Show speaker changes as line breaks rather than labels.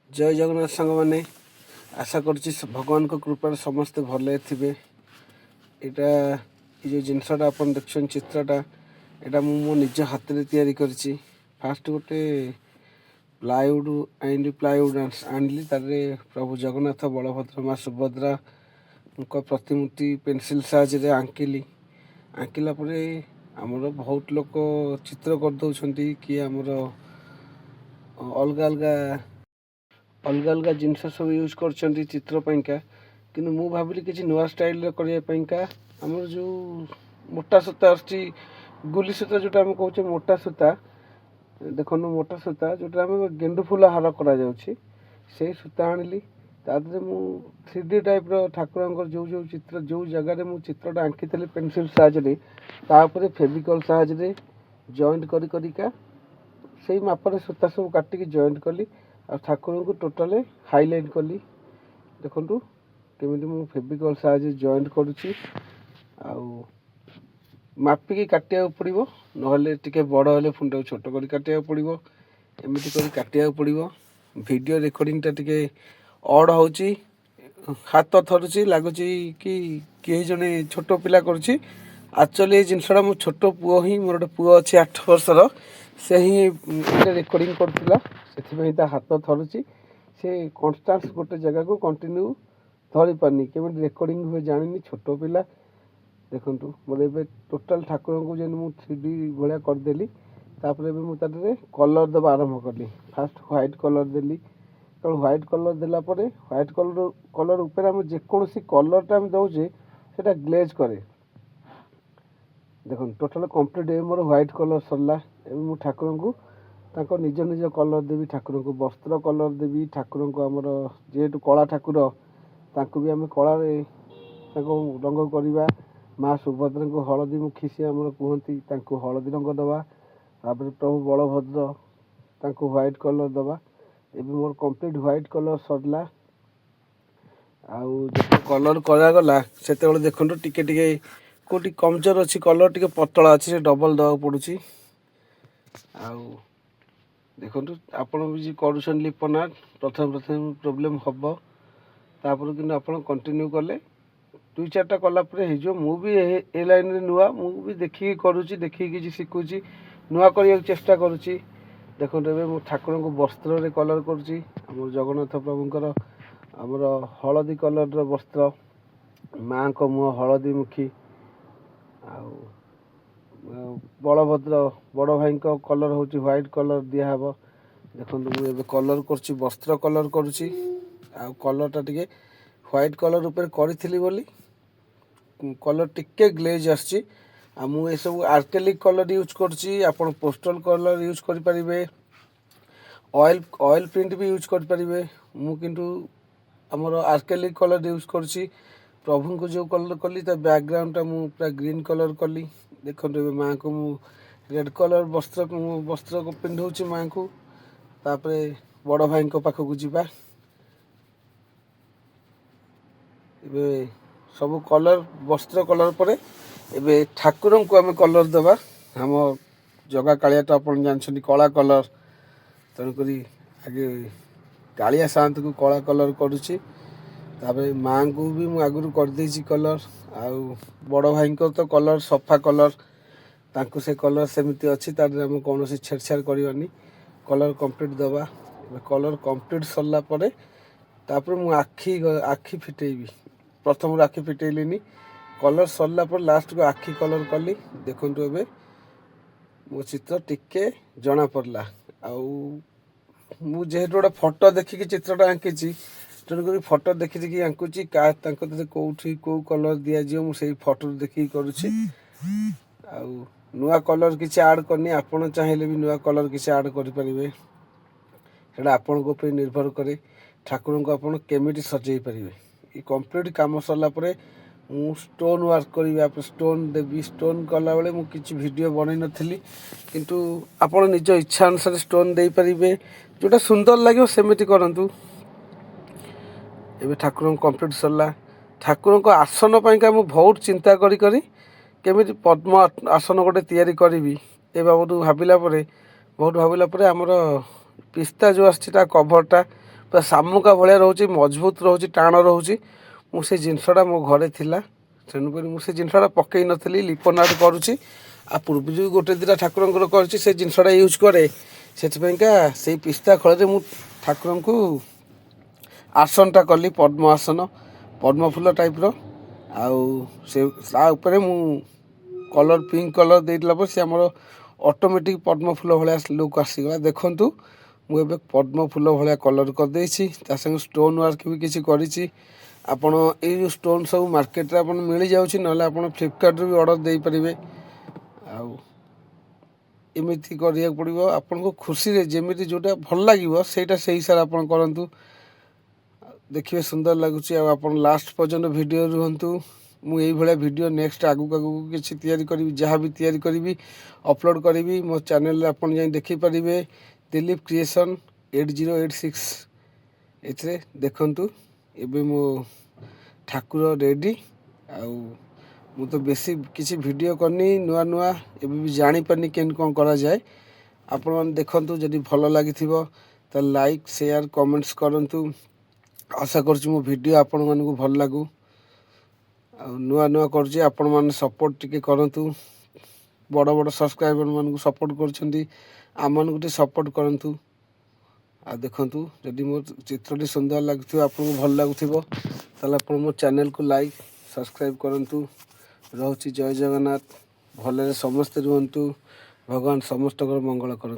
जय जगन्नाथ सांग मैंने आशा करुच्ची भगवान को कृपा समस्ते भले थे। यहाँ ये जिनसटा आप देखते चित्रटा यहाँ मो निज हाथ में तैयारी करिछि। फास्ट गोटे प्लाईवुड आईली प्लाईवुड आनली तारे प्रभु जगन्नाथ बलभद्र माँ सुभद्रा प्रतिमूर्ति पेनसिल साहाଯ୍ୟରେ आंकिली। आंकिला परे आमर बहुत लोक चित्र करदे कि आमर अलग अलग अलग जिनस सब यूज कर चित्र पाइंका कि मु भाविली किसी नुआ स्टाइल करने आमर जो मोटा सूता आसुची गुली सूता जोटा आम कहे मोटा सूता देखो मोटा सूता जोटा आम गेंडु फूल हार कर सूता आनिली तादे मु 3D टाइप ठाकुर जो जो चित्र जो जगह मु चित्रटा आंकी पेनसिल साहाଯ୍ୟରେ फेविकल साहाଯ୍ୟରେ जॉइंट करिका से मापर सूता सब काटिकी जॉइंट कली आ ठाकुर को टोटाल हाईलाइट कली। देखु केमी मु फेविकल साहाଯ୍ୟରେ जॉइंट करुच्ची मापिकी काटिया पड़ो ना टे बड़ हेल्ले पुणी छोट कर काटिया पड़ो एमती कर काटिया पड़ो। वीडियो रिकॉर्डिंग टे अड हो हाथ थरुची लगुच कि किए जड़े छोट पिला करुच्ची। एक्चुअली जिनसा मो छोट पुओ ही मोर गोटे पुओ अच्छे 8 वर्षर से ही रेकर्डिंग करुला से हाथ थरुची से कन्स्टान्स गोटे जगह को कंटिन्यू धरी पारनी केमी रेकर्डिंग हुए जानी छोट पिला। देखु मोर ए टोटाल ठाकुर को जेन मु 3D भाया करदेली तापर मुझे कलर दबा आरंभ कली। फास्ट व्हाइट कलर देली तो व्हाइट कलर देला परे व्हाइट कलर कलर ऊपर आम जेकोसी कलरटा आम दौचे से ग्लेज करे। देखो टोटाल कंप्लीट मोर व्हाइट कलर सरला मु ठाकुर को ताको निज निज कलर देवी ठाकुर को वस्त्र कलर देवी ठाकुर को आमर जेहेतु कला ठाकुर तांको भी आम कला रंग करवा। माँ सुभद्रा को हलदी मुखी सी आम कहती हलदी रंग दबा तापर प्रभु बलभद्र तांको व्हाइट कलर दबा। एवं मोर कंप्लीट व्हाइट कलर सरला आउ कलर करागला से देखो टिके टिके कौटी कमजोर अच्छी कलर टिके पतला अच्छी से डबल दवा पड़ुची। आउ देखो आपण भी कर लिपन आर्ट प्रथम प्रथम प्रोब्लेम हम तापर कि आप कंटिन्यू कले 2-4टा कलापर हो मुझे ए लाइन रे नुआ मुझे देखिए करुच्ची देखिए किसी शिखुची नुआ करने चेष्टा करुच्ची। देखो मु ठाकुर को वस्त्र रे कलर करुच्ची आम जगन्नाथ प्रभुंर आमर हलदी कलर वस्त्र माँ को मुह हलदी मुखी आउ बलभद्र बड़ भाई कलर हूँ व्हाइट कलर दिहब। देखो मुझे कलर कर वस्त्र कलर करुच्ची आ कलरटा टे व्हाइट कलर ऊपर करी बोली कलर टिके ग्लेज आसी सब आर्केलिक कलर यूज करुच्ची आपन पोस्टल कलर यूज करें ऑयल ऑयल प्रिंट भी यूज करें मु किंतु आमर आर्केलिक कलर यूज करुच्ची। प्रभु को जो कलर कली बैकग्राउंडटा मु पूरा ग्रीन कलर कली। देखो माँ को मु रेड कलर वस्त्र को पिंधौची माँ को तापर बड़ भाई पाखक जावा सब कलर वस्त्र कलर पर एबे ठाकुर को आम कलर दबा आम जगा कालिया तो आप जानते कला कलर तेणुक आगे कालिया सात को कला कलर करुच्ची तापर माँ को भी मुझे आगुरी करदे कलर आउ बड़ भाई को तो कलर सफा कलर तांको से कलर सेमती अच्छी तार कौन छेड़छाड़ करवानी कलर कंप्लीट दबा। कलर कंप्लीट सरला परे तापर मु आखि फिटेबी प्रथम आखि फिटेलिनी कलर सरला पर लास्ट को आखि कलर कली। देखु ए मो चित्र टिके जना पड़ला जेहेतु गोटे फोटो देखिकी चित्रटा आंकी तेणुक फोटो देखी देखी आंकुची कौटी कौ कलर दिज्व मुझे फोटो देखिकी करुच्ची आउ नुआ कलर किसी आड करनी आपड़ चाहिए भी नुआ कलर किसी आड करें से आपण को निर्भर करे ठाकुर को आप केमी सजई पारे। ये कंप्लीट कम सरला मु स्टोन वर्क करी आप स्टोन देवी स्टोन कला बेले मु किछि वीडियो बनै नथिली किंतु आपण निज इच्छा अनुसार स्टोन दे पारिबे जोटा सुंदर लगे सेमिति करंतु। एबे ठाकुर कंप्लीट सरला ठाकुर को आसन पाइका मु बहुत चिंता करी करी केमिति पद्म आसन गोटे तैयारी करी ए बाबू भाविला बहुत भाविला आमर पिस्ता जो आछी कभरटा ପୁରା ଶାମୁକା ଭଳିଆ ରହୁଛି, ମଜବୁତ ରହୁଛି, ଟାଣ ରହୁଛି। ମୁଁ ସେ ଜିନିଷଟା ମୋ ଘରେ ଥିଲା, ତେଣୁକରି ମୁଁ ସେ ଜିନିଷଟା ପକେଇ ନଥିଲି, ଲିପନାଟ କରୁଛି। ଆଉ ପୂର୍ବରୁ ଯେଉଁ ଗୋଟେ ଦୁଇଟା ଠାକୁରଙ୍କର କରିଛି ସେ ଜିନିଷଟା ୟୁଜ୍ କରେ। ସେଥିପାଇଁକା ସେଇ ପିସ୍ତା ଖଳରେ ମୁଁ ଠାକୁରଙ୍କୁ ଆସନଟା କଲି, ପଦ୍ମ ଆସନ, ପଦ୍ମ ଫୁଲ ଟାଇପ୍ର। ଆଉ ସେ ତା ଉପରେ ମୁଁ କଲର୍ ପିଙ୍କ କଲର୍ ଦେଇଥିଲା ପରେ ସେ ଆମର ଅଟୋମେଟିକ୍ ପଦ୍ମ ଫୁଲ ଭଳିଆ ଲୁକ୍ ଆସିଗଲା। ଦେଖନ୍ତୁ ମୁଁ ଏବେ ପଦ୍ମ ଫୁଲ ଭଳିଆ କଲର୍ କରିଦେଇଛି, ତା ସାଙ୍ଗେ ଷ୍ଟୋନ୍ ୱାର୍କ ବି କିଛି କରିଛି। ଆପଣ ଏଇ ଯେଉଁ ଷ୍ଟୋନ୍ ସବୁ ମାର୍କେଟରେ ଆପଣ ମିଳିଯାଉଛି, ନହେଲେ ଆପଣ ଫ୍ଲିପକାର୍ଟରୁ ବି ଅର୍ଡ଼ର ଦେଇପାରିବେ। ଆଉ ଏମିତି କରିବାକୁ ପଡ଼ିବ, ଆପଣଙ୍କୁ ଖୁସିରେ ଯେମିତି ଯେଉଁଟା ଭଲ ଲାଗିବ ସେଇଟା ସେଇ ହିସାବରେ ଆପଣ କରନ୍ତୁ। ଦେଖିବେ ସୁନ୍ଦର ଲାଗୁଛି। ଆଉ ଆପଣ ଲାଷ୍ଟ ପର୍ଯ୍ୟନ୍ତ ଭିଡ଼ିଓ ରୁହନ୍ତୁ। ମୁଁ ଏଇଭଳିଆ ଭିଡ଼ିଓ ନେକ୍ସଟ ଆଗକୁ କିଛି ତିଆରି କରିବି, ଯାହା ବି ତିଆରି କରିବି ଅପଲୋଡ଼ କରିବି ମୋ ଚ୍ୟାନେଲରେ, ଆପଣ ଯାଇ ଦେଖିପାରିବେ। ଦିଲ୍ଲୀପ କ୍ରିଏସନ୍ 8086 ଏଥିରେ ଦେଖନ୍ତୁ। ଏବେ ମୋ ଠାକୁର ରେଡ଼ି। ଆଉ ମୁଁ ତ ବେଶୀ କିଛି ଭିଡ଼ିଓ କରିନି, ନୂଆ ନୂଆ ଏବେ ବି ଜାଣିପାରିନି କେମିତି କ'ଣ କରାଯାଏ। ଆପଣମାନେ ଦେଖନ୍ତୁ, ଯଦି ଭଲ ଲାଗିଥିବ ତାହେଲେ ଲାଇକ୍, ସେୟାର, କମେଣ୍ଟସ୍ କରନ୍ତୁ। ଆଶା କରୁଛି ମୋ ଭିଡ଼ିଓ ଆପଣମାନଙ୍କୁ ଭଲ ଲାଗୁ। ଆଉ ନୂଆ ନୂଆ କରୁଛି, ଆପଣମାନେ ସପୋର୍ଟ ଟିକେ କରନ୍ତୁ। ବଡ଼ ବଡ଼ ସବସ୍କ୍ରାଇବରମାନଙ୍କୁ ସପୋର୍ଟ କରୁଛନ୍ତି, ଆମମାନଙ୍କୁ ଟିକେ ସପୋର୍ଟ କରନ୍ତୁ। ଆଉ ଦେଖନ୍ତୁ, ଯଦି ମୋ ଚିତ୍ରଟି ସୁନ୍ଦର ଲାଗୁଥିବ, ଆପଣଙ୍କୁ ଭଲ ଲାଗୁଥିବ, ତାହେଲେ ଆପଣ ମୋ ଚ୍ୟାନେଲକୁ ଲାଇକ୍, ସବସ୍କ୍ରାଇବ୍ କରନ୍ତୁ। ରହୁଛି ଜୟ ଜଗନ୍ନାଥ। ଭଲରେ ସମସ୍ତେ ରୁହନ୍ତୁ, ଭଗବାନ ସମସ୍ତଙ୍କର ମଙ୍ଗଳ କରନ୍ତୁ।